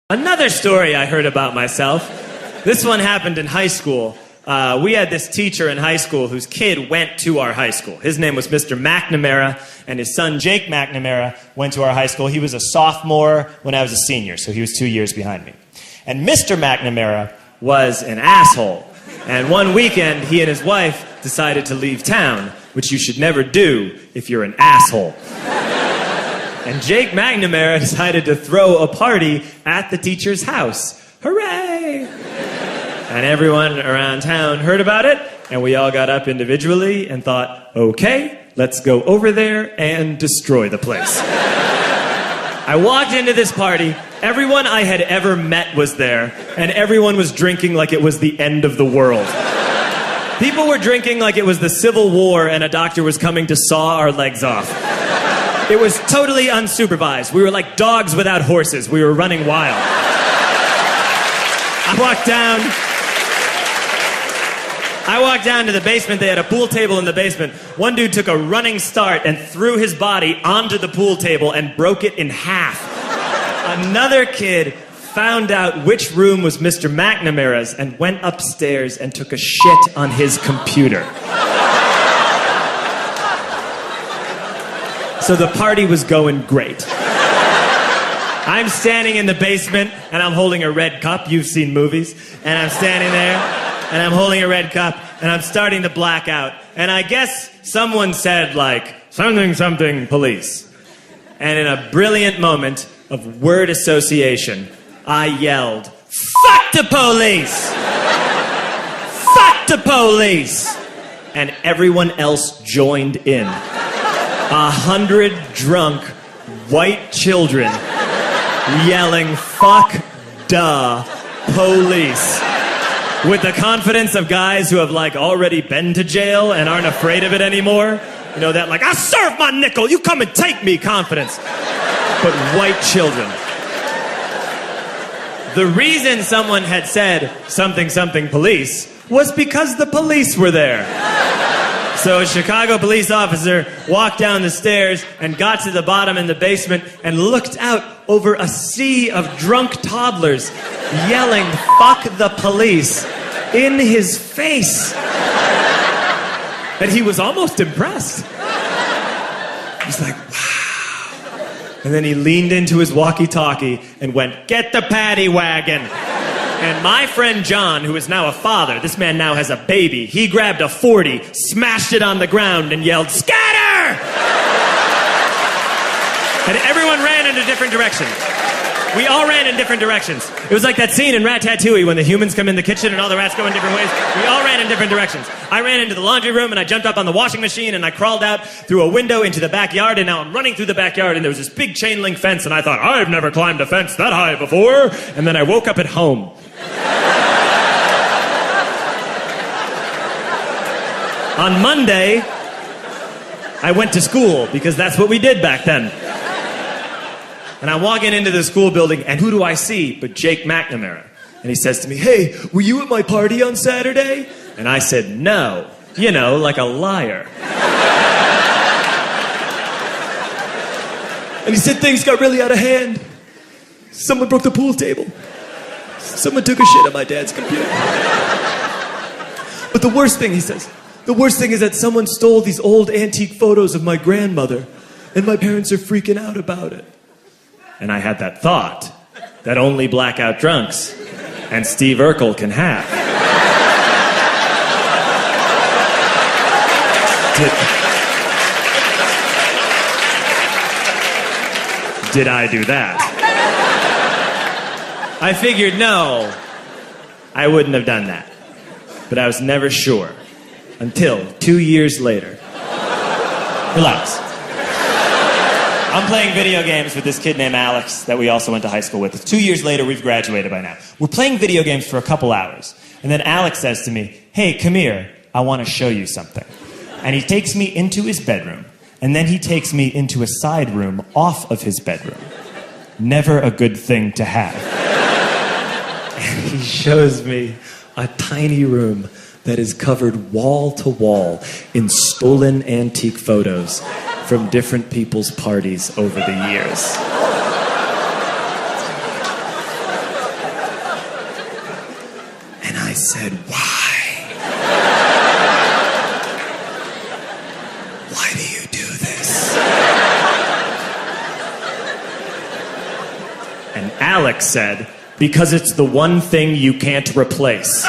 Another story I heard about myself. This one happened in high school. We had this teacher in high school whose kid went to our high school. His name was Mr. McNamara, and his son Jake McNamara went to our high school. He was a sophomore when I was a senior, so he was 2 years behind me. And Mr. McNamara was an asshole. And one weekend, he and his wife decided to leave town, which you should never do if you're an asshole. And Jake McNamara decided to throw a party at the teacher's house. Hooray! And everyone around town heard about it, and we all got up individually and thought, okay, let's go over there and destroy the place. I walked into this party, everyone I had ever met was there, and everyone was drinking like it was the end of the world. People were drinking like it was the Civil War and a doctor was coming to saw our legs off. It was totally unsupervised. We were like dogs without horses. We were running wild. I walked down to the basement. They had a pool table in the basement. One dude took a running start and threw his body onto the pool table and broke it in half. Another kid found out which room was Mr. McNamara's and went upstairs and took a shit on his computer. So the party was going great. I'm standing in the basement and I'm holding a red cup. You've seen movies. And I'm standing there and I'm holding a red cup and I'm starting to black out. And I guess someone said like, something police. And in a brilliant moment of word association, I yelled, fuck the police! Fuck the police! And everyone else joined in. 100 drunk white children yelling, fuck the police. With the confidence of guys who have like already been to jail and aren't afraid of it anymore. You know, that like, I serve my nickel, you come and take me confidence. But white children. The reason someone had said something police was because the police were there. So a Chicago police officer walked down the stairs and got to the bottom in the basement and looked out over a sea of drunk toddlers yelling, fuck the police, in his face. And he was almost impressed. He's like, wow. And then he leaned into his walkie-talkie and went, get the paddy wagon. And my friend John, who is now a father, this man now has a baby, he grabbed a 40, smashed it on the ground, and yelled, scatter! And everyone ran in a different direction. We all ran in different directions. It was like that scene in Ratatouille when the humans come in the kitchen and all the rats go in different ways. We all ran in different directions. I ran into the laundry room and I jumped up on the washing machine and I crawled out through a window into the backyard, and now I'm running through the backyard and there was this big chain link fence and I thought, I've never climbed a fence that high before. And then I woke up at home. On Monday, I went to school because that's what we did back then. And I'm walking into the school building, and who do I see but Jake McNamara? And he says to me, hey, were you at my party on Saturday? And I said, no. You know, like a liar. And he said things got really out of hand. Someone broke the pool table. Someone took a shit on my dad's computer. But the worst thing, he says, the worst thing is that someone stole these old antique photos of my grandmother, and my parents are freaking out about it. And I had that thought that only blackout drunks and Steve Urkel can have. Did I do that? I figured, no, I wouldn't have done that. But I was never sure until 2 years later. Relax. I'm playing video games with this kid named Alex that we also went to high school with. 2 years later, we've graduated by now. We're playing video games for a couple hours. And then Alex says to me, hey, come here, I want to show you something. And he takes me into his bedroom. And then he takes me into a side room off of his bedroom. Never a good thing to have. And he shows me a tiny room that is covered wall to wall in stolen antique photos from different people's parties over the years. said, why? Why do you do this? And Alex said, because it's the one thing you can't replace.